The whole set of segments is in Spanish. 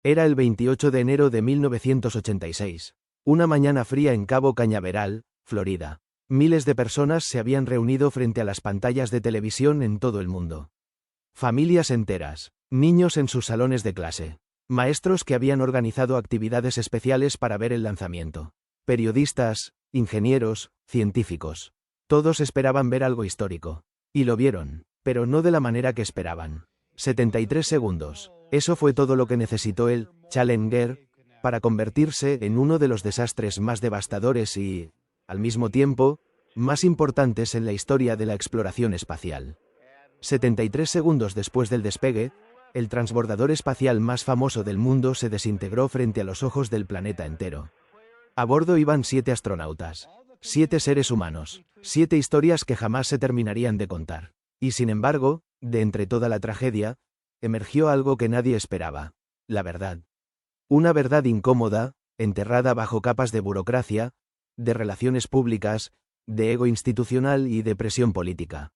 Era el 28 de enero de 1986. Una mañana fría en Cabo Cañaveral, Florida. Miles de personas se habían reunido frente a las pantallas de televisión en todo el mundo. Familias enteras, niños en sus salones de clase, maestros que habían organizado actividades especiales para ver el lanzamiento, periodistas, ingenieros, científicos. Todos esperaban ver algo histórico. Y lo vieron, pero no de la manera que esperaban. 73 segundos. Eso fue todo lo que necesitó el Challenger para convertirse en uno de los desastres más devastadores y, al mismo tiempo, más importantes en la historia de la exploración espacial. 73 segundos después del despegue, el transbordador espacial más famoso del mundo se desintegró frente a los ojos del planeta entero. A bordo iban 7 astronautas, 7 seres humanos, 7 historias que jamás se terminarían de contar. Y sin embargo, de entre toda la tragedia, emergió algo que nadie esperaba: la verdad. Una verdad incómoda, enterrada bajo capas de burocracia, de relaciones públicas, de ego institucional y de presión política.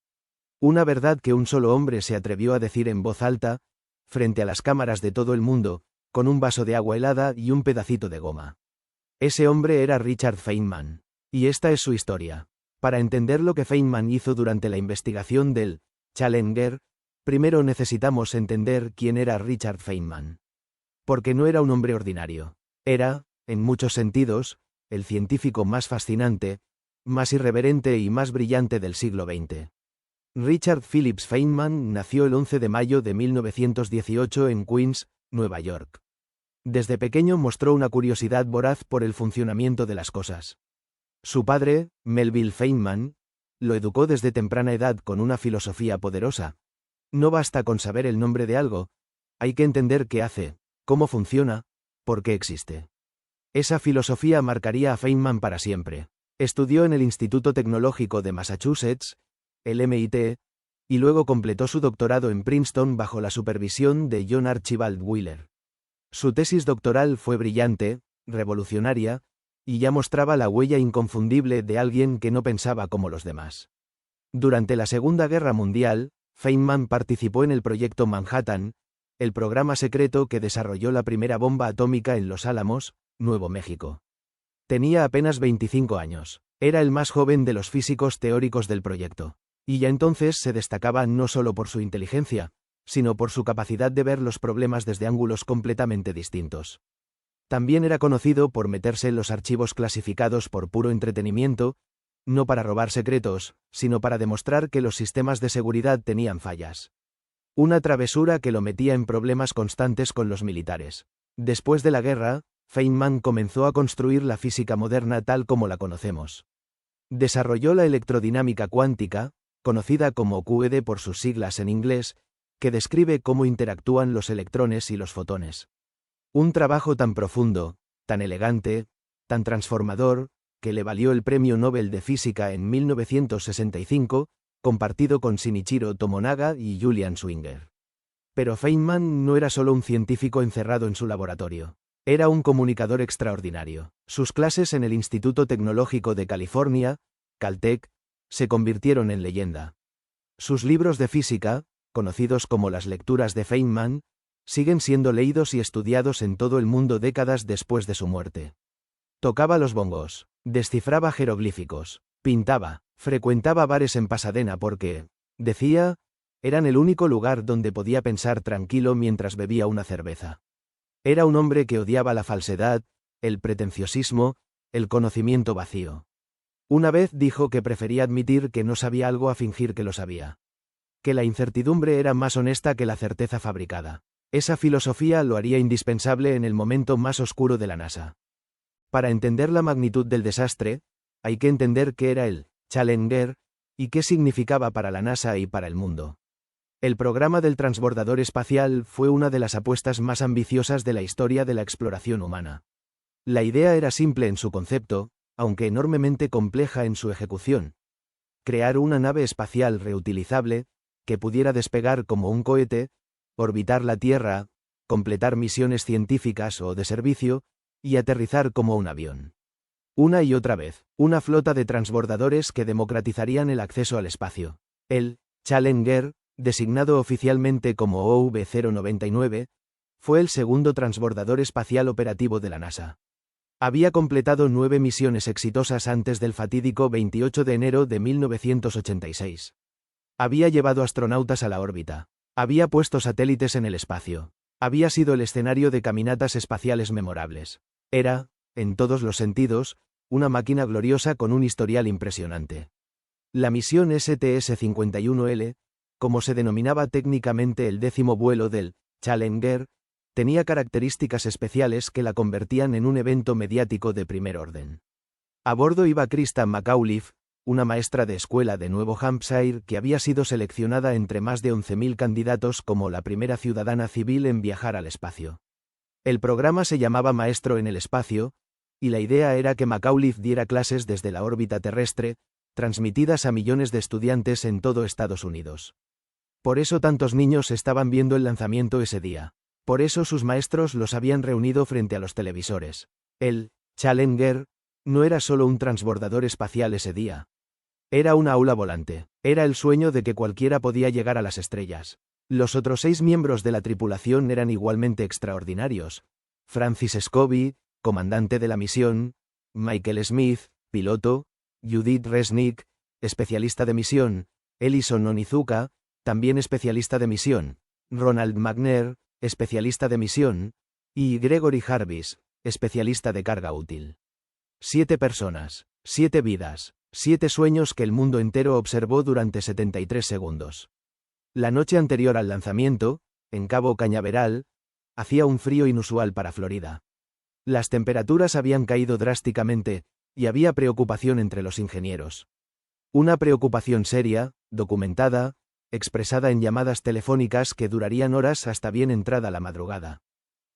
Una verdad que un solo hombre se atrevió a decir en voz alta, frente a las cámaras de todo el mundo, con un vaso de agua helada y un pedacito de goma. Ese hombre era Richard Feynman. Y esta es su historia. Para entender lo que Feynman hizo durante la investigación del Challenger, primero necesitamos entender quién era Richard Feynman. Porque no era un hombre ordinario. Era, en muchos sentidos, el científico más fascinante, más irreverente y más brillante del siglo XX. Richard Phillips Feynman nació el 11 de mayo de 1918 en Queens, Nueva York. Desde pequeño mostró una curiosidad voraz por el funcionamiento de las cosas. Su padre, Melville Feynman, lo educó desde temprana edad con una filosofía poderosa. No basta con saber el nombre de algo, hay que entender qué hace, cómo funciona, por qué existe. Esa filosofía marcaría a Feynman para siempre. Estudió en el Instituto Tecnológico de Massachusetts, el MIT, y luego completó su doctorado en Princeton bajo la supervisión de John Archibald Wheeler. Su tesis doctoral fue brillante, revolucionaria, y ya mostraba la huella inconfundible de alguien que no pensaba como los demás. Durante la Segunda Guerra Mundial, Feynman participó en el Proyecto Manhattan, el programa secreto que desarrolló la primera bomba atómica en Los Álamos, Nuevo México. Tenía apenas 25 años. Era el más joven de los físicos teóricos del proyecto. Y ya entonces se destacaba no solo por su inteligencia, sino por su capacidad de ver los problemas desde ángulos completamente distintos. También era conocido por meterse en los archivos clasificados por puro entretenimiento, no para robar secretos, sino para demostrar que los sistemas de seguridad tenían fallas. Una travesura que lo metía en problemas constantes con los militares. Después de la guerra, Feynman comenzó a construir la física moderna tal como la conocemos. Desarrolló la electrodinámica cuántica, conocida como QED por sus siglas en inglés, que describe cómo interactúan los electrones y los fotones. Un trabajo tan profundo, tan elegante, tan transformador, que le valió el Premio Nobel de Física en 1965, compartido con Shinichiro Tomonaga y Julian Schwinger. Pero Feynman no era solo un científico encerrado en su laboratorio. Era un comunicador extraordinario. Sus clases en el Instituto Tecnológico de California, Caltech, se convirtieron en leyenda. Sus libros de física, conocidos como las lecturas de Feynman, siguen siendo leídos y estudiados en todo el mundo décadas después de su muerte. Tocaba los bongos, descifraba jeroglíficos, pintaba, frecuentaba bares en Pasadena porque, decía, eran el único lugar donde podía pensar tranquilo mientras bebía una cerveza. Era un hombre que odiaba la falsedad, el pretenciosismo, el conocimiento vacío. Una vez dijo que prefería admitir que no sabía algo a fingir que lo sabía. Que la incertidumbre era más honesta que la certeza fabricada. Esa filosofía lo haría indispensable en el momento más oscuro de la NASA. Para entender la magnitud del desastre, hay que entender qué era el Challenger y qué significaba para la NASA y para el mundo. El programa del transbordador espacial fue una de las apuestas más ambiciosas de la historia de la exploración humana. La idea era simple en su concepto, aunque enormemente compleja en su ejecución. Crear una nave espacial reutilizable, que pudiera despegar como un cohete, orbitar la Tierra, completar misiones científicas o de servicio, y aterrizar como un avión. Una y otra vez, una flota de transbordadores que democratizarían el acceso al espacio. El Challenger, designado oficialmente como OV-099, Fue el segundo transbordador espacial operativo de la NASA. Había completado 9 misiones exitosas antes del fatídico 28 de enero de 1986. Había llevado astronautas a la órbita. Había puesto satélites en el espacio. Había sido el escenario de caminatas espaciales memorables. Era, en todos los sentidos, una máquina gloriosa con un historial impresionante. La misión STS-51L, como se denominaba técnicamente el 10º vuelo del Challenger, tenía características especiales que la convertían en un evento mediático de primer orden. A bordo iba Krista McAuliffe, una maestra de escuela de Nuevo Hampshire que había sido seleccionada entre más de 11.000 candidatos como la primera ciudadana civil en viajar al espacio. El programa se llamaba Maestro en el Espacio, y la idea era que McAuliffe diera clases desde la órbita terrestre, transmitidas a millones de estudiantes en todo Estados Unidos. Por eso tantos niños estaban viendo el lanzamiento ese día. Por eso sus maestros los habían reunido frente a los televisores. El Challenger no era solo un transbordador espacial ese día. Era una aula volante. Era el sueño de que cualquiera podía llegar a las estrellas. Los otros 6 miembros de la tripulación eran igualmente extraordinarios. Francis Scobie, comandante de la misión; Michael Smith, piloto; Judith Resnick, especialista de misión; Ellison Onizuka, también especialista de misión; Ronald McNair, especialista de misión; y Gregory Jarvis, especialista de carga útil. 7 personas, 7 vidas, 7 sueños que el mundo entero observó durante 73 segundos. La noche anterior al lanzamiento, en Cabo Cañaveral, hacía un frío inusual para Florida. Las temperaturas habían caído drásticamente, y había preocupación entre los ingenieros. Una preocupación seria, documentada, expresada en llamadas telefónicas que durarían horas hasta bien entrada la madrugada.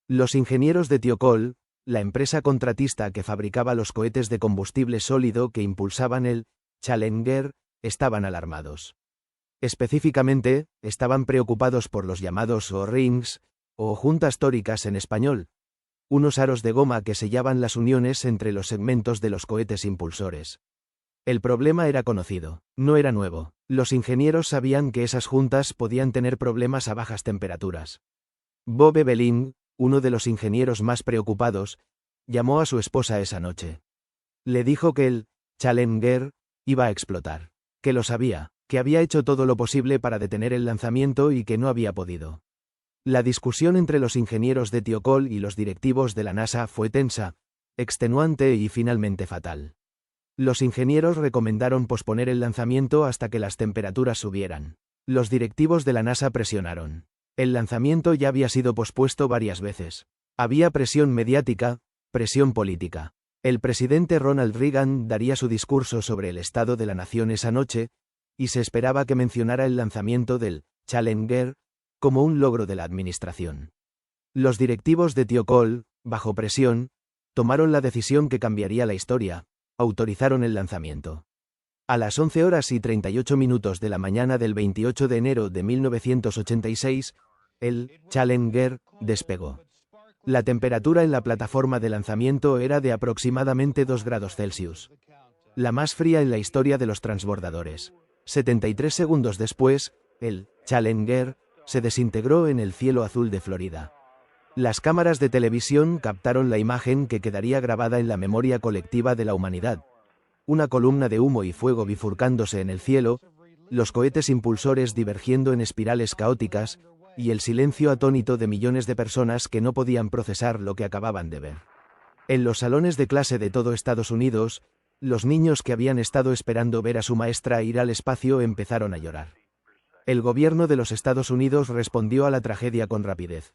Los ingenieros de Thiokol, la empresa contratista que fabricaba los cohetes de combustible sólido que impulsaban el Challenger, estaban alarmados. Específicamente, estaban preocupados por los llamados O-rings, o juntas tóricas en español, unos aros de goma que sellaban las uniones entre los segmentos de los cohetes impulsores. El problema era conocido, no era nuevo. Los ingenieros sabían que esas juntas podían tener problemas a bajas temperaturas. Bob Evelyn, uno de los ingenieros más preocupados, llamó a su esposa esa noche. Le dijo que el Challenger iba a explotar, que lo sabía, que había hecho todo lo posible para detener el lanzamiento y que no había podido. La discusión entre los ingenieros de Thiokol y los directivos de la NASA fue tensa, extenuante y finalmente fatal. Los ingenieros recomendaron posponer el lanzamiento hasta que las temperaturas subieran. Los directivos de la NASA presionaron. El lanzamiento ya había sido pospuesto varias veces. Había presión mediática, presión política. El presidente Ronald Reagan daría su discurso sobre el estado de la nación esa noche, y se esperaba que mencionara el lanzamiento del Challenger como un logro de la administración. Los directivos de Thiokol, bajo presión, tomaron la decisión que cambiaría la historia. Autorizaron el lanzamiento. A las 11:38 de la mañana del 28 de enero de 1986, el Challenger despegó. La temperatura en la plataforma de lanzamiento era de aproximadamente 2 grados Celsius. La más fría en la historia de los transbordadores. 73 segundos después, el Challenger se desintegró en el cielo azul de Florida. Las cámaras de televisión captaron la imagen que quedaría grabada en la memoria colectiva de la humanidad. Una columna de humo y fuego bifurcándose en el cielo, los cohetes impulsores divergiendo en espirales caóticas, y el silencio atónito de millones de personas que no podían procesar lo que acababan de ver. En los salones de clase de todo Estados Unidos, los niños que habían estado esperando ver a su maestra ir al espacio empezaron a llorar. El gobierno de los Estados Unidos respondió a la tragedia con rapidez.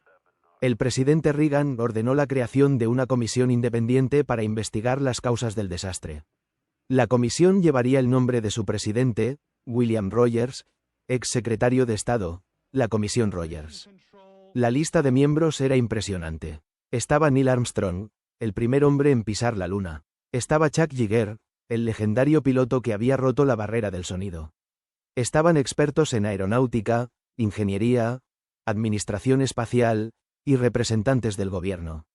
El presidente Reagan ordenó la creación de una comisión independiente para investigar las causas del desastre. La comisión llevaría el nombre de su presidente, William Rogers, ex secretario de Estado, la Comisión Rogers. La lista de miembros era impresionante. Estaba Neil Armstrong, el primer hombre en pisar la Luna. Estaba Chuck Yeager, el legendario piloto que había roto la barrera del sonido. Estaban expertos en aeronáutica, ingeniería, administración espacial, y representantes del gobierno.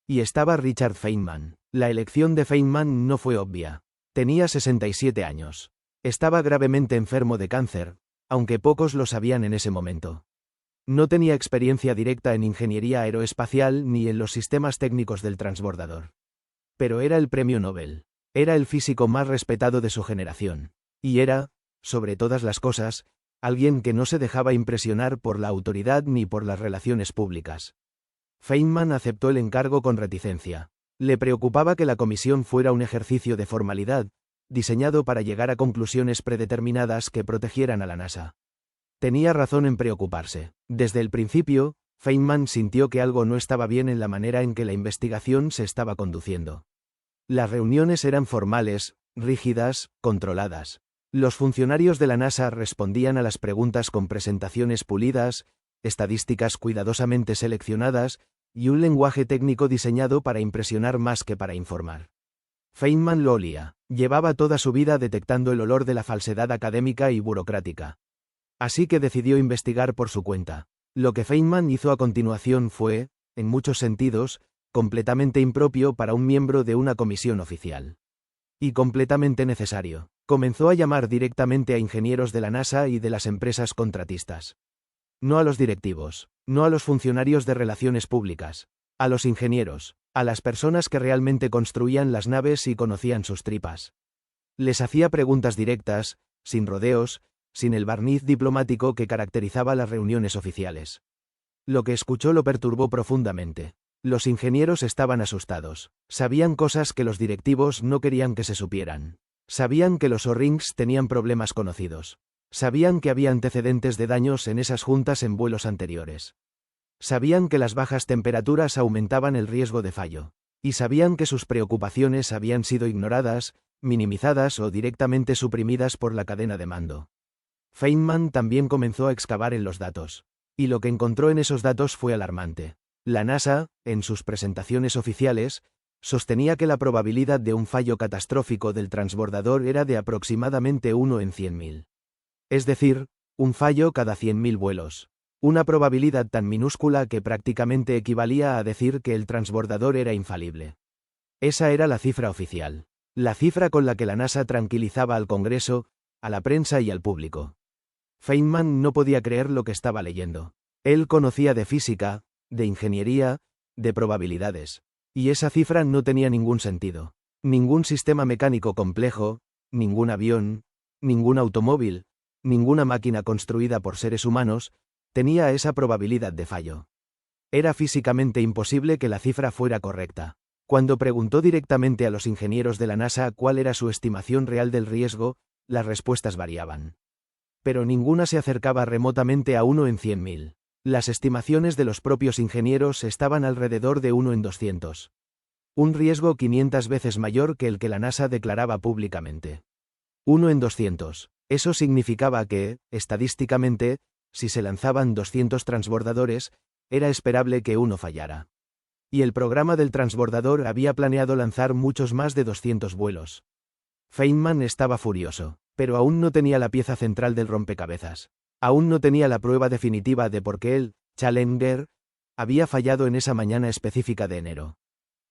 Y estaba Richard Feynman. La elección de Feynman no fue obvia. Tenía 67 años. Estaba gravemente enfermo de cáncer, aunque pocos lo sabían en ese momento. No tenía experiencia directa en ingeniería aeroespacial ni en los sistemas técnicos del transbordador. Pero era el premio Nobel. Era el físico más respetado de su generación. Y era, sobre todas las cosas, alguien que no se dejaba impresionar por la autoridad ni por las relaciones públicas. Feynman aceptó el encargo con reticencia. Le preocupaba que la comisión fuera un ejercicio de formalidad, diseñado para llegar a conclusiones predeterminadas que protegieran a la NASA. Tenía razón en preocuparse. Desde el principio, Feynman sintió que algo no estaba bien en la manera en que la investigación se estaba conduciendo. Las reuniones eran formales, rígidas, controladas. Los funcionarios de la NASA respondían a las preguntas con presentaciones pulidas, estadísticas cuidadosamente seleccionadas, y un lenguaje técnico diseñado para impresionar más que para informar. Feynman lo olía. Llevaba toda su vida detectando el olor de la falsedad académica y burocrática. Así que decidió investigar por su cuenta. Lo que Feynman hizo a continuación fue, en muchos sentidos, completamente impropio para un miembro de una comisión oficial. Y completamente necesario. Comenzó a llamar directamente a ingenieros de la NASA y de las empresas contratistas. No a los directivos, no a los funcionarios de relaciones públicas, a los ingenieros, a las personas que realmente construían las naves y conocían sus tripas. Les hacía preguntas directas, sin rodeos, sin el barniz diplomático que caracterizaba las reuniones oficiales. Lo que escuchó lo perturbó profundamente. Los ingenieros estaban asustados. Sabían cosas que los directivos no querían que se supieran. Sabían que los O-rings tenían problemas conocidos. Sabían que había antecedentes de daños en esas juntas en vuelos anteriores. Sabían que las bajas temperaturas aumentaban el riesgo de fallo. Y sabían que sus preocupaciones habían sido ignoradas, minimizadas o directamente suprimidas por la cadena de mando. Feynman también comenzó a excavar en los datos. Y lo que encontró en esos datos fue alarmante. La NASA, en sus presentaciones oficiales, sostenía que la probabilidad de un fallo catastrófico del transbordador era de aproximadamente 1 en 100.000. Es decir, un fallo cada 100.000 vuelos. Una probabilidad tan minúscula que prácticamente equivalía a decir que el transbordador era infalible. Esa era la cifra oficial. La cifra con la que la NASA tranquilizaba al Congreso, a la prensa y al público. Feynman no podía creer lo que estaba leyendo. Él conocía de física, de ingeniería, de probabilidades. Y esa cifra no tenía ningún sentido. Ningún sistema mecánico complejo, ningún avión, ningún automóvil, ninguna máquina construida por seres humanos, tenía esa probabilidad de fallo. Era físicamente imposible que la cifra fuera correcta. Cuando preguntó directamente a los ingenieros de la NASA cuál era su estimación real del riesgo, las respuestas variaban. Pero ninguna se acercaba remotamente a 1 en 100.000. Las estimaciones de los propios ingenieros estaban alrededor de 1 en 200. Un riesgo 500 veces mayor que el que la NASA declaraba públicamente. 1 en 200. Eso significaba que, estadísticamente, si se lanzaban 200 transbordadores, era esperable que uno fallara. Y el programa del transbordador había planeado lanzar muchos más de 200 vuelos. Feynman estaba furioso, pero aún no tenía la pieza central del rompecabezas. Aún no tenía la prueba definitiva de por qué el Challenger había fallado en esa mañana específica de enero.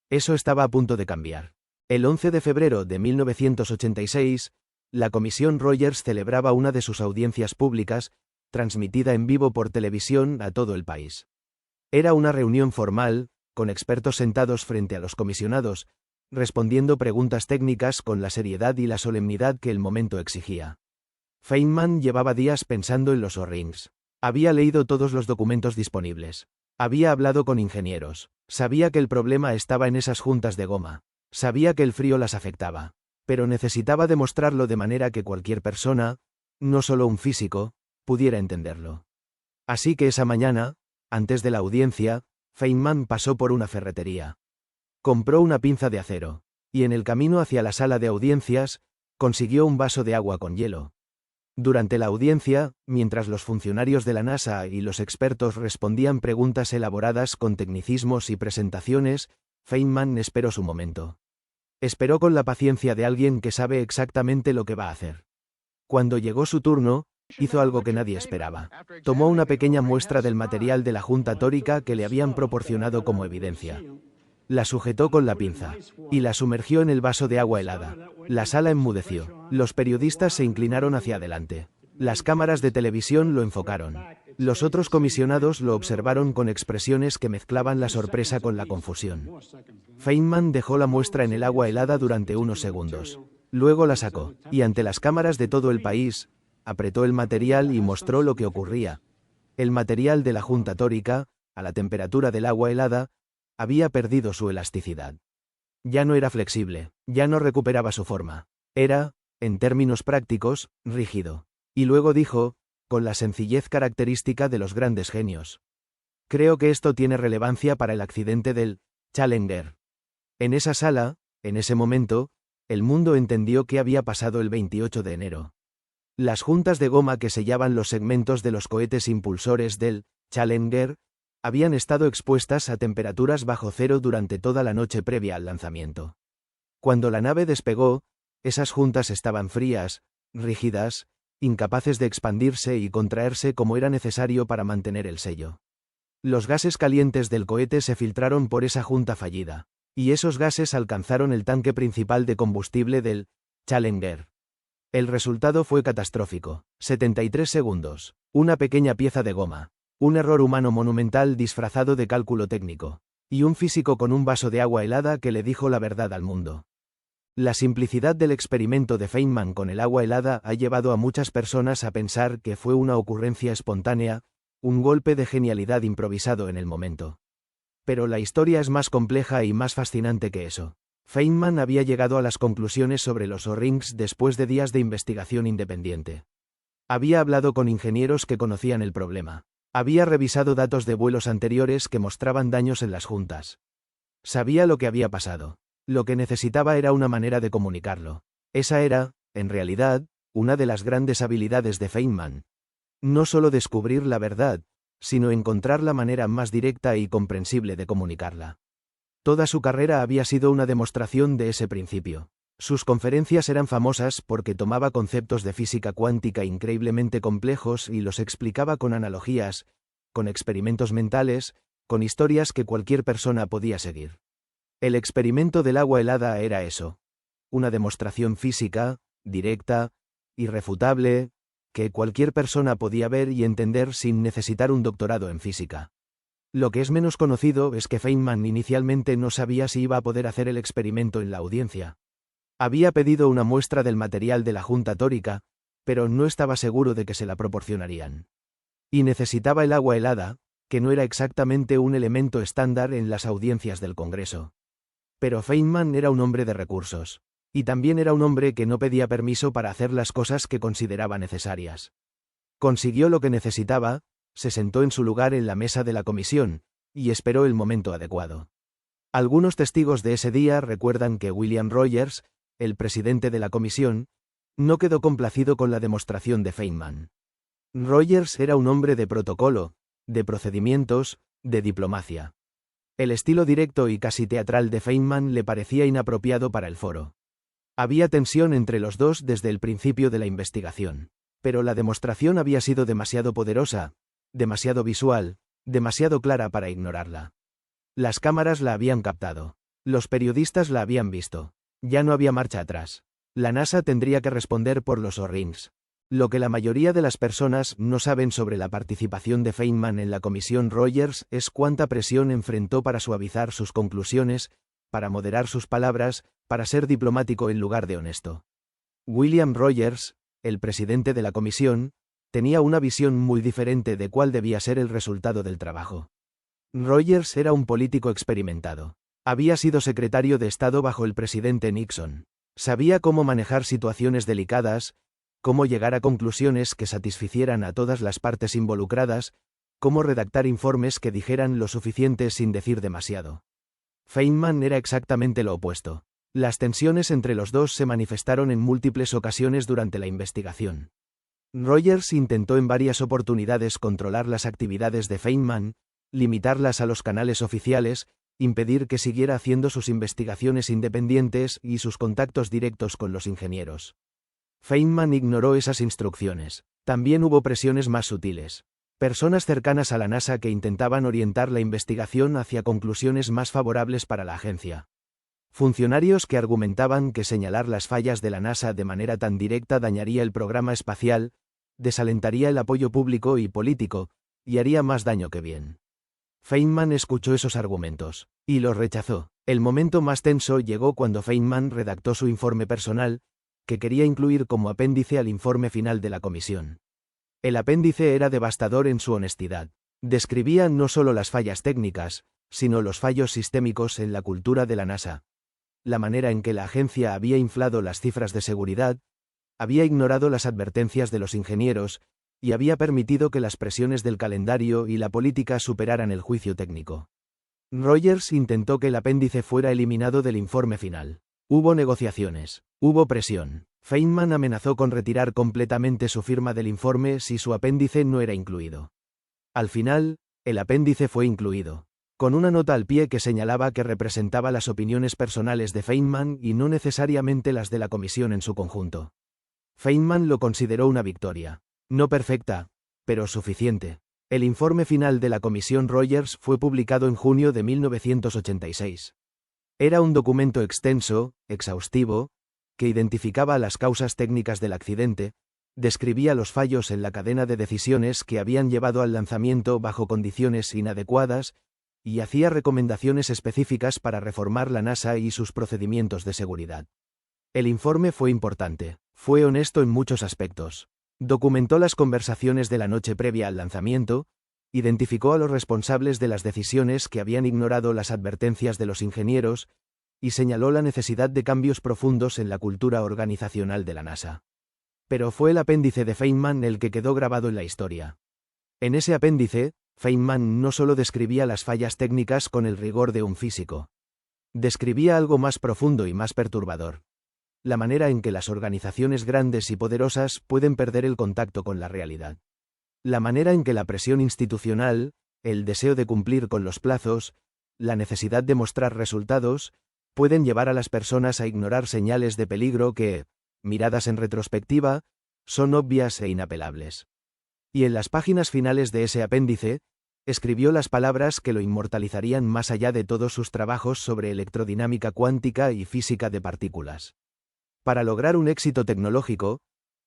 Eso estaba a punto de cambiar. El 11 de febrero de 1986, la Comisión Rogers celebraba una de sus audiencias públicas, transmitida en vivo por televisión a todo el país. Era una reunión formal, con expertos sentados frente a los comisionados, respondiendo preguntas técnicas con la seriedad y la solemnidad que el momento exigía. Feynman llevaba días pensando en los O-rings. Había leído todos los documentos disponibles. Había hablado con ingenieros. Sabía que el problema estaba en esas juntas de goma. Sabía que el frío las afectaba. Pero necesitaba demostrarlo de manera que cualquier persona, no solo un físico, pudiera entenderlo. Así que esa mañana, antes de la audiencia, Feynman pasó por una ferretería. Compró una pinza de acero. Y en el camino hacia la sala de audiencias, consiguió un vaso de agua con hielo. Durante la audiencia, mientras los funcionarios de la NASA y los expertos respondían preguntas elaboradas con tecnicismos y presentaciones, Feynman esperó su momento. Esperó con la paciencia de alguien que sabe exactamente lo que va a hacer. Cuando llegó su turno, hizo algo que nadie esperaba. Tomó una pequeña muestra del material de la junta tórica que le habían proporcionado como evidencia. La sujetó con la pinza. Y la sumergió en el vaso de agua helada. La sala enmudeció. Los periodistas se inclinaron hacia adelante. Las cámaras de televisión lo enfocaron. Los otros comisionados lo observaron con expresiones que mezclaban la sorpresa con la confusión. Feynman dejó la muestra en el agua helada durante unos segundos. Luego la sacó, y ante las cámaras de todo el país, apretó el material y mostró lo que ocurría. El material de la junta tórica, a la temperatura del agua helada, había perdido su elasticidad. Ya no era flexible, ya no recuperaba su forma. Era, en términos prácticos, rígido. Y luego dijo, con la sencillez característica de los grandes genios: creo que esto tiene relevancia para el accidente del Challenger. En esa sala, en ese momento, el mundo entendió qué había pasado el 28 de enero. Las juntas de goma que sellaban los segmentos de los cohetes impulsores del Challenger habían estado expuestas a temperaturas bajo cero durante toda la noche previa al lanzamiento. Cuando la nave despegó, esas juntas estaban frías, rígidas, incapaces de expandirse y contraerse como era necesario para mantener el sello. Los gases calientes del cohete se filtraron por esa junta fallida, y esos gases alcanzaron el tanque principal de combustible del Challenger. El resultado fue catastrófico: 73 segundos, una pequeña pieza de goma, un error humano monumental disfrazado de cálculo técnico, y un físico con un vaso de agua helada que le dijo la verdad al mundo. La simplicidad del experimento de Feynman con el agua helada ha llevado a muchas personas a pensar que fue una ocurrencia espontánea, un golpe de genialidad improvisado en el momento. Pero la historia es más compleja y más fascinante que eso. Feynman había llegado a las conclusiones sobre los O-rings después de días de investigación independiente. Había hablado con ingenieros que conocían el problema. Había revisado datos de vuelos anteriores que mostraban daños en las juntas. Sabía lo que había pasado. Lo que necesitaba era una manera de comunicarlo. Esa era, en realidad, una de las grandes habilidades de Feynman. No solo descubrir la verdad, sino encontrar la manera más directa y comprensible de comunicarla. Toda su carrera había sido una demostración de ese principio. Sus conferencias eran famosas porque tomaba conceptos de física cuántica increíblemente complejos y los explicaba con analogías, con experimentos mentales, con historias que cualquier persona podía seguir. El experimento del agua helada era eso. Una demostración física, directa, irrefutable, que cualquier persona podía ver y entender sin necesitar un doctorado en física. Lo que es menos conocido es que Feynman inicialmente no sabía si iba a poder hacer el experimento en la audiencia. Había pedido una muestra del material de la junta tórica, pero no estaba seguro de que se la proporcionarían. Y necesitaba el agua helada, que no era exactamente un elemento estándar en las audiencias del Congreso. Pero Feynman era un hombre de recursos. Y también era un hombre que no pedía permiso para hacer las cosas que consideraba necesarias. Consiguió lo que necesitaba, se sentó en su lugar en la mesa de la comisión, y esperó el momento adecuado. Algunos testigos de ese día recuerdan que William Rogers, el presidente de la comisión, no quedó complacido con la demostración de Feynman. Rogers era un hombre de protocolo, de procedimientos, de diplomacia. El estilo directo y casi teatral de Feynman le parecía inapropiado para el foro. Había tensión entre los dos desde el principio de la investigación. Pero la demostración había sido demasiado poderosa, demasiado visual, demasiado clara para ignorarla. Las cámaras la habían captado. Los periodistas la habían visto. Ya no había marcha atrás. La NASA tendría que responder por los O-rings. Lo que la mayoría de las personas no saben sobre la participación de Feynman en la comisión Rogers es cuánta presión enfrentó para suavizar sus conclusiones, para moderar sus palabras, para ser diplomático en lugar de honesto. William Rogers, el presidente de la comisión, tenía una visión muy diferente de cuál debía ser el resultado del trabajo. Rogers era un político experimentado. Había sido secretario de Estado bajo el presidente Nixon. Sabía cómo manejar situaciones delicadas, cómo llegar a conclusiones que satisficieran a todas las partes involucradas, cómo redactar informes que dijeran lo suficiente sin decir demasiado. Feynman era exactamente lo opuesto. Las tensiones entre los dos se manifestaron en múltiples ocasiones durante la investigación. Rogers intentó en varias oportunidades controlar las actividades de Feynman, limitarlas a los canales oficiales, impedir que siguiera haciendo sus investigaciones independientes y sus contactos directos con los ingenieros. Feynman ignoró esas instrucciones. También hubo presiones más sutiles. Personas cercanas a la NASA que intentaban orientar la investigación hacia conclusiones más favorables para la agencia. Funcionarios que argumentaban que señalar las fallas de la NASA de manera tan directa dañaría el programa espacial, desalentaría el apoyo público y político, y haría más daño que bien. Feynman escuchó esos argumentos, y los rechazó. El momento más tenso llegó cuando Feynman redactó su informe personal, que quería incluir como apéndice al informe final de la comisión. El apéndice era devastador en su honestidad. Describía no solo las fallas técnicas, sino los fallos sistémicos en la cultura de la NASA. La manera en que la agencia había inflado las cifras de seguridad, había ignorado las advertencias de los ingenieros, y había permitido que las presiones del calendario y la política superaran el juicio técnico. Rogers intentó que el apéndice fuera eliminado del informe final. Hubo negociaciones, hubo presión. Feynman amenazó con retirar completamente su firma del informe si su apéndice no era incluido. Al final, el apéndice fue incluido, con una nota al pie que señalaba que representaba las opiniones personales de Feynman y no necesariamente las de la comisión en su conjunto. Feynman lo consideró una victoria. No perfecta, pero suficiente. El informe final de la comisión Rogers fue publicado en junio de 1986. Era un documento extenso, exhaustivo, que identificaba las causas técnicas del accidente, describía los fallos en la cadena de decisiones que habían llevado al lanzamiento bajo condiciones inadecuadas, y hacía recomendaciones específicas para reformar la NASA y sus procedimientos de seguridad. El informe fue importante, fue honesto en muchos aspectos. Documentó las conversaciones de la noche previa al lanzamiento, identificó a los responsables de las decisiones que habían ignorado las advertencias de los ingenieros, y señaló la necesidad de cambios profundos en la cultura organizacional de la NASA. Pero fue el apéndice de Feynman el que quedó grabado en la historia. En ese apéndice, Feynman no solo describía las fallas técnicas con el rigor de un físico. Describía algo más profundo y más perturbador. La manera en que las organizaciones grandes y poderosas pueden perder el contacto con la realidad. La manera en que la presión institucional, el deseo de cumplir con los plazos, la necesidad de mostrar resultados, pueden llevar a las personas a ignorar señales de peligro que, miradas en retrospectiva, son obvias e inapelables. Y en las páginas finales de ese apéndice, escribió las palabras que lo inmortalizarían más allá de todos sus trabajos sobre electrodinámica cuántica y física de partículas. Para lograr un éxito tecnológico,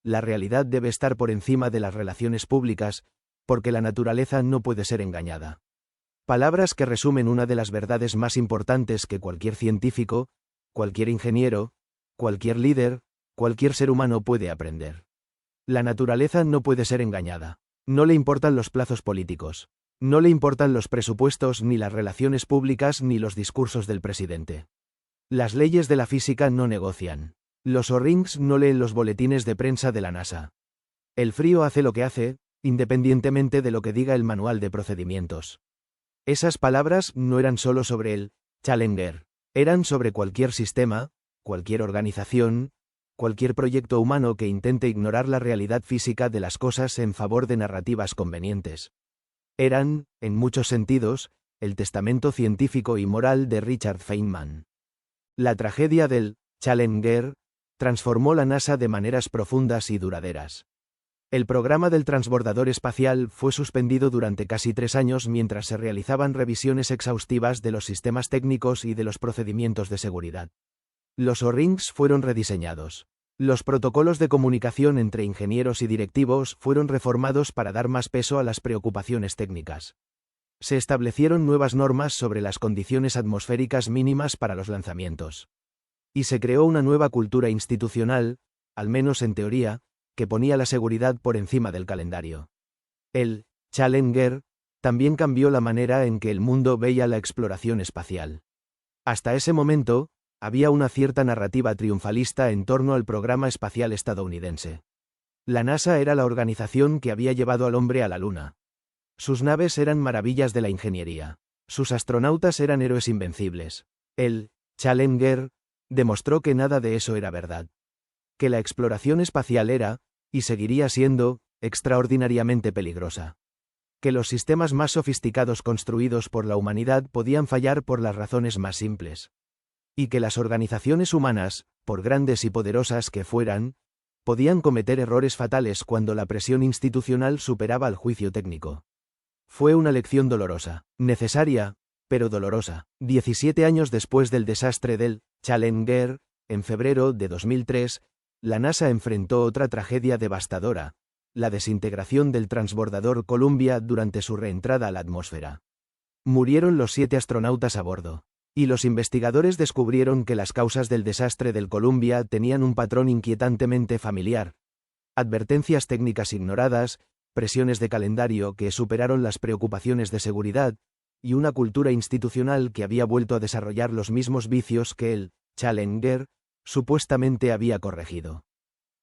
la realidad debe estar por encima de las relaciones públicas, porque la naturaleza no puede ser engañada. Palabras que resumen una de las verdades más importantes que cualquier científico, cualquier ingeniero, cualquier líder, cualquier ser humano puede aprender. La naturaleza no puede ser engañada. No le importan los plazos políticos. No le importan los presupuestos ni las relaciones públicas ni los discursos del presidente. Las leyes de la física no negocian. Los O-rings no leen los boletines de prensa de la NASA. El frío hace lo que hace, independientemente de lo que diga el manual de procedimientos. Esas palabras no eran solo sobre el Challenger, eran sobre cualquier sistema, cualquier organización, cualquier proyecto humano que intente ignorar la realidad física de las cosas en favor de narrativas convenientes. Eran, en muchos sentidos, el testamento científico y moral de Richard Feynman. La tragedia del Challenger transformó la NASA de maneras profundas y duraderas. El programa del transbordador espacial fue suspendido durante casi 3 años mientras se realizaban revisiones exhaustivas de los sistemas técnicos y de los procedimientos de seguridad. Los O-rings fueron rediseñados. Los protocolos de comunicación entre ingenieros y directivos fueron reformados para dar más peso a las preocupaciones técnicas. Se establecieron nuevas normas sobre las condiciones atmosféricas mínimas para los lanzamientos. Y se creó una nueva cultura institucional, al menos en teoría, que ponía la seguridad por encima del calendario. El Challenger también cambió la manera en que el mundo veía la exploración espacial. Hasta ese momento, había una cierta narrativa triunfalista en torno al programa espacial estadounidense. La NASA era la organización que había llevado al hombre a la Luna. Sus naves eran maravillas de la ingeniería. Sus astronautas eran héroes invencibles. El Challenger demostró que nada de eso era verdad. Que la exploración espacial era, y seguiría siendo, extraordinariamente peligrosa. Que los sistemas más sofisticados construidos por la humanidad podían fallar por las razones más simples. Y que las organizaciones humanas, por grandes y poderosas que fueran, podían cometer errores fatales cuando la presión institucional superaba el juicio técnico. Fue una lección dolorosa, necesaria, pero dolorosa. 17 años después del desastre del Challenger, en febrero de 2003, la NASA enfrentó otra tragedia devastadora, la desintegración del transbordador Columbia durante su reentrada a la atmósfera. Murieron los 7 astronautas a bordo, y los investigadores descubrieron que las causas del desastre del Columbia tenían un patrón inquietantemente familiar: advertencias técnicas ignoradas, presiones de calendario que superaron las preocupaciones de seguridad, y una cultura institucional que había vuelto a desarrollar los mismos vicios que el Challenger supuestamente había corregido.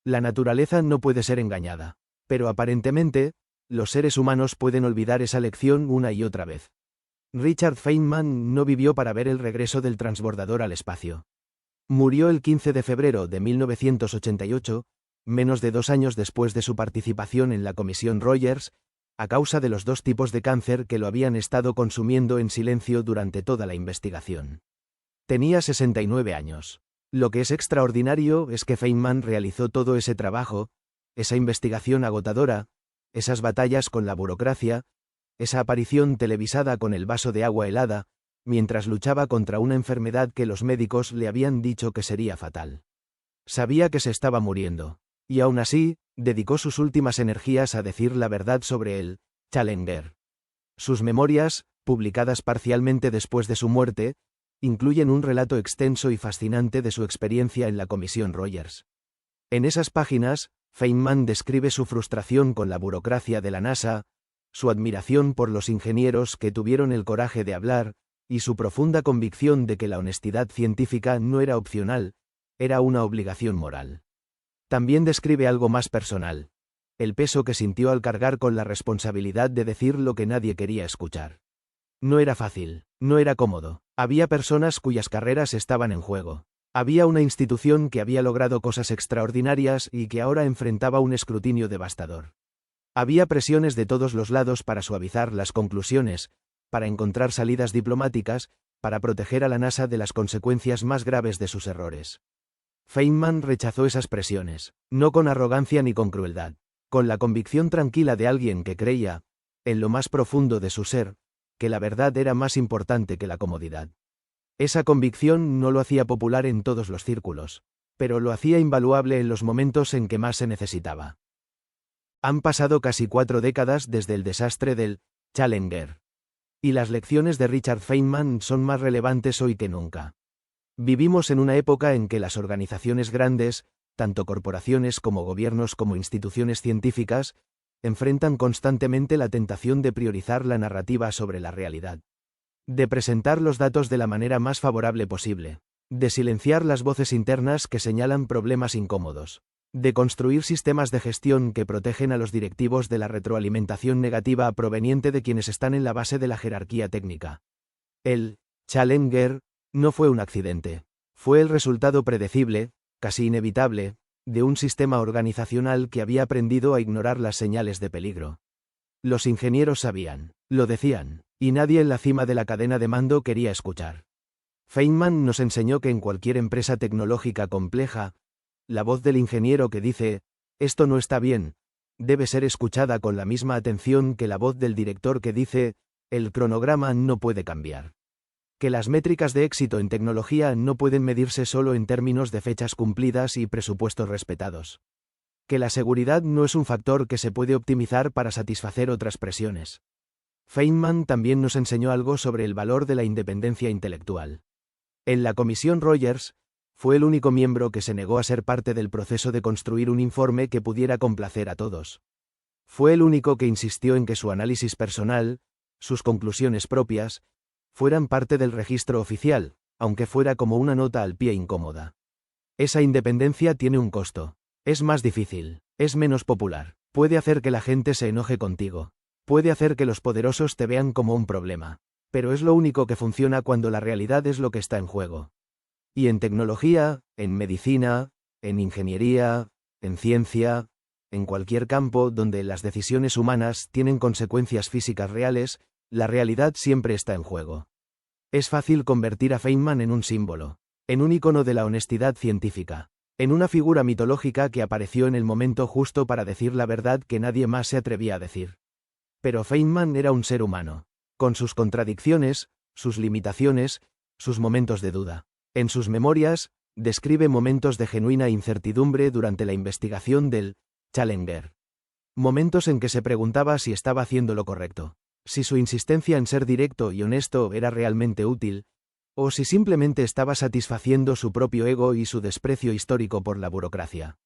La naturaleza no puede ser engañada, pero aparentemente, los seres humanos pueden olvidar esa lección una y otra vez. Richard Feynman no vivió para ver el regreso del transbordador al espacio. Murió el 15 de febrero de 1988, menos de 2 años después de su participación en la Comisión Rogers, a causa de los 2 tipos de cáncer que lo habían estado consumiendo en silencio durante toda la investigación. Tenía 69 años. Lo que es extraordinario es que Feynman realizó todo ese trabajo, esa investigación agotadora, esas batallas con la burocracia, esa aparición televisada con el vaso de agua helada, mientras luchaba contra una enfermedad que los médicos le habían dicho que sería fatal. Sabía que se estaba muriendo, y aún así, dedicó sus últimas energías a decir la verdad sobre el Challenger. Sus memorias, publicadas parcialmente después de su muerte, incluyen un relato extenso y fascinante de su experiencia en la Comisión Rogers. En esas páginas, Feynman describe su frustración con la burocracia de la NASA, su admiración por los ingenieros que tuvieron el coraje de hablar, y su profunda convicción de que la honestidad científica no era opcional, era una obligación moral. También describe algo más personal: el peso que sintió al cargar con la responsabilidad de decir lo que nadie quería escuchar. No era fácil, no era cómodo. Había personas cuyas carreras estaban en juego. Había una institución que había logrado cosas extraordinarias y que ahora enfrentaba un escrutinio devastador. Había presiones de todos los lados para suavizar las conclusiones, para encontrar salidas diplomáticas, para proteger a la NASA de las consecuencias más graves de sus errores. Feynman rechazó esas presiones, no con arrogancia ni con crueldad, con la convicción tranquila de alguien que creía, en lo más profundo de su ser, que la verdad era más importante que la comodidad. Esa convicción no lo hacía popular en todos los círculos, pero lo hacía invaluable en los momentos en que más se necesitaba. Han pasado casi 4 décadas desde el desastre del Challenger, y las lecciones de Richard Feynman son más relevantes hoy que nunca. Vivimos en una época en que las organizaciones grandes, tanto corporaciones como gobiernos como instituciones científicas, enfrentan constantemente la tentación de priorizar la narrativa sobre la realidad, de presentar los datos de la manera más favorable posible, de silenciar las voces internas que señalan problemas incómodos, de construir sistemas de gestión que protegen a los directivos de la retroalimentación negativa proveniente de quienes están en la base de la jerarquía técnica. El Challenger no fue un accidente, fue el resultado predecible, casi inevitable, de un sistema organizacional que había aprendido a ignorar las señales de peligro. Los ingenieros sabían, lo decían, y nadie en la cima de la cadena de mando quería escuchar. Feynman nos enseñó que en cualquier empresa tecnológica compleja, la voz del ingeniero que dice, esto no está bien, debe ser escuchada con la misma atención que la voz del director que dice, el cronograma no puede cambiar. Que las métricas de éxito en tecnología no pueden medirse solo en términos de fechas cumplidas y presupuestos respetados. Que la seguridad no es un factor que se puede optimizar para satisfacer otras presiones. Feynman también nos enseñó algo sobre el valor de la independencia intelectual. En la Comisión Rogers, fue el único miembro que se negó a ser parte del proceso de construir un informe que pudiera complacer a todos. Fue el único que insistió en que su análisis personal, sus conclusiones propias, fueran parte del registro oficial, aunque fuera como una nota al pie incómoda. Esa independencia tiene un costo. Es más difícil, es menos popular, puede hacer que la gente se enoje contigo, puede hacer que los poderosos te vean como un problema, pero es lo único que funciona cuando la realidad es lo que está en juego. Y en tecnología, en medicina, en ingeniería, en ciencia, en cualquier campo donde las decisiones humanas tienen consecuencias físicas reales, la realidad siempre está en juego. Es fácil convertir a Feynman en un símbolo, en un icono de la honestidad científica, en una figura mitológica que apareció en el momento justo para decir la verdad que nadie más se atrevía a decir. Pero Feynman era un ser humano, con sus contradicciones, sus limitaciones, sus momentos de duda. En sus memorias, describe momentos de genuina incertidumbre durante la investigación del Challenger. Momentos en que se preguntaba si estaba haciendo lo correcto, si su insistencia en ser directo y honesto era realmente útil, o si simplemente estaba satisfaciendo su propio ego y su desprecio histórico por la burocracia.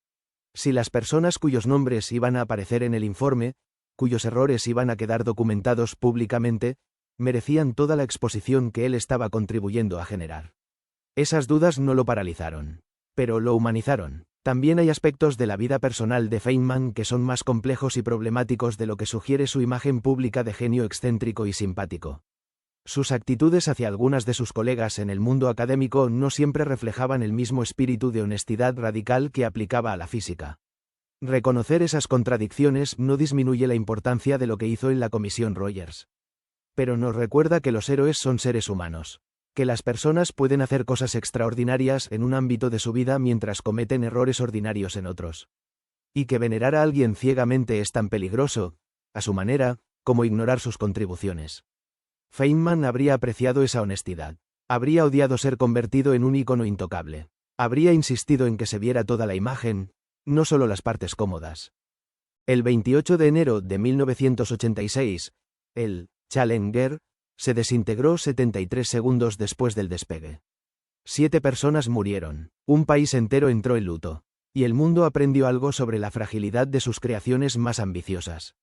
Si las personas cuyos nombres iban a aparecer en el informe, cuyos errores iban a quedar documentados públicamente, merecían toda la exposición que él estaba contribuyendo a generar. Esas dudas no lo paralizaron, pero lo humanizaron. También hay aspectos de la vida personal de Feynman que son más complejos y problemáticos de lo que sugiere su imagen pública de genio excéntrico y simpático. Sus actitudes hacia algunas de sus colegas en el mundo académico no siempre reflejaban el mismo espíritu de honestidad radical que aplicaba a la física. Reconocer esas contradicciones no disminuye la importancia de lo que hizo en la Comisión Rogers. Pero nos recuerda que los héroes son seres humanos, que las personas pueden hacer cosas extraordinarias en un ámbito de su vida mientras cometen errores ordinarios en otros. Y que venerar a alguien ciegamente es tan peligroso, a su manera, como ignorar sus contribuciones. Feynman habría apreciado esa honestidad. Habría odiado ser convertido en un ícono intocable. Habría insistido en que se viera toda la imagen, no solo las partes cómodas. El 28 de enero de 1986, el Challenger se desintegró 73 segundos después del despegue. 7 personas murieron, un país entero entró en luto, y el mundo aprendió algo sobre la fragilidad de sus creaciones más ambiciosas.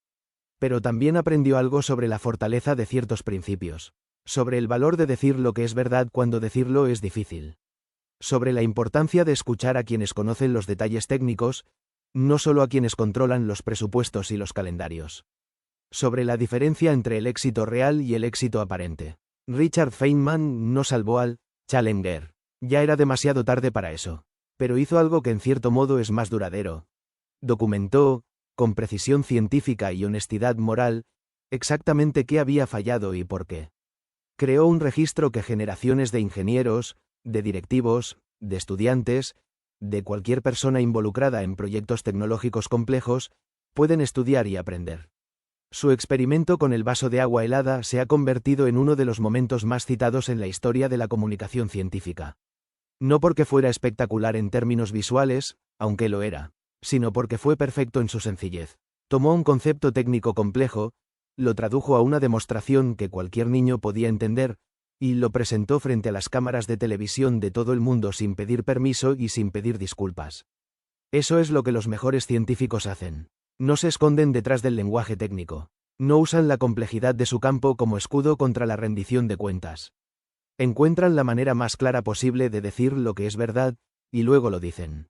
Pero también aprendió algo sobre la fortaleza de ciertos principios, sobre el valor de decir lo que es verdad cuando decirlo es difícil, sobre la importancia de escuchar a quienes conocen los detalles técnicos, no solo a quienes controlan los presupuestos y los calendarios, sobre la diferencia entre el éxito real y el éxito aparente. Richard Feynman no salvó al Challenger. Ya era demasiado tarde para eso, pero hizo algo que en cierto modo es más duradero. Documentó, con precisión científica y honestidad moral, exactamente qué había fallado y por qué. Creó un registro que generaciones de ingenieros, de directivos, de estudiantes, de cualquier persona involucrada en proyectos tecnológicos complejos, pueden estudiar y aprender. Su experimento con el vaso de agua helada se ha convertido en uno de los momentos más citados en la historia de la comunicación científica. No porque fuera espectacular en términos visuales, aunque lo era, sino porque fue perfecto en su sencillez. Tomó un concepto técnico complejo, lo tradujo a una demostración que cualquier niño podía entender, y lo presentó frente a las cámaras de televisión de todo el mundo sin pedir permiso y sin pedir disculpas. Eso es lo que los mejores científicos hacen. No se esconden detrás del lenguaje técnico. No usan la complejidad de su campo como escudo contra la rendición de cuentas. Encuentran la manera más clara posible de decir lo que es verdad, y luego lo dicen.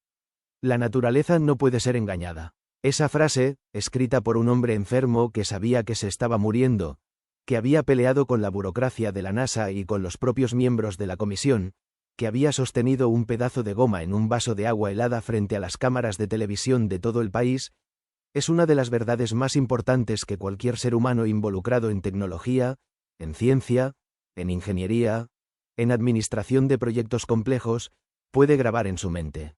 La naturaleza no puede ser engañada. Esa frase, escrita por un hombre enfermo que sabía que se estaba muriendo, que había peleado con la burocracia de la NASA y con los propios miembros de la comisión, que había sostenido un pedazo de goma en un vaso de agua helada frente a las cámaras de televisión de todo el país, es una de las verdades más importantes que cualquier ser humano involucrado en tecnología, en ciencia, en ingeniería, en administración de proyectos complejos, puede grabar en su mente.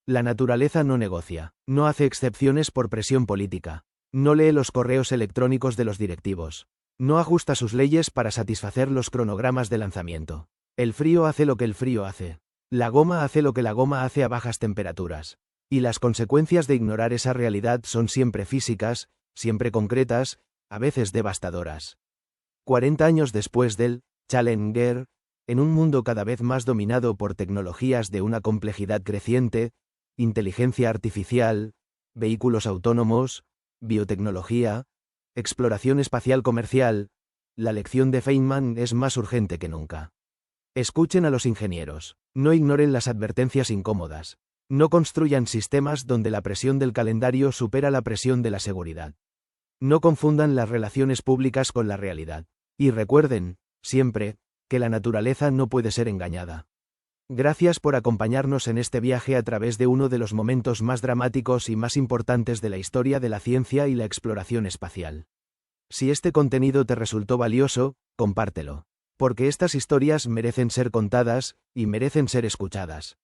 La naturaleza no negocia, no hace excepciones por presión política, no lee los correos electrónicos de los directivos, no ajusta sus leyes para satisfacer los cronogramas de lanzamiento. El frío hace lo que el frío hace. La goma hace lo que la goma hace a bajas temperaturas. Y las consecuencias de ignorar esa realidad son siempre físicas, siempre concretas, a veces devastadoras. 40 años después del Challenger, en un mundo cada vez más dominado por tecnologías de una complejidad creciente, inteligencia artificial, vehículos autónomos, biotecnología, exploración espacial comercial, la lección de Feynman es más urgente que nunca. Escuchen a los ingenieros, no ignoren las advertencias incómodas, no construyan sistemas donde la presión del calendario supera la presión de la seguridad. No confundan las relaciones públicas con la realidad. Y recuerden, siempre, que la naturaleza no puede ser engañada. Gracias por acompañarnos en este viaje a través de uno de los momentos más dramáticos y más importantes de la historia de la ciencia y la exploración espacial. Si este contenido te resultó valioso, compártelo, porque estas historias merecen ser contadas, y merecen ser escuchadas.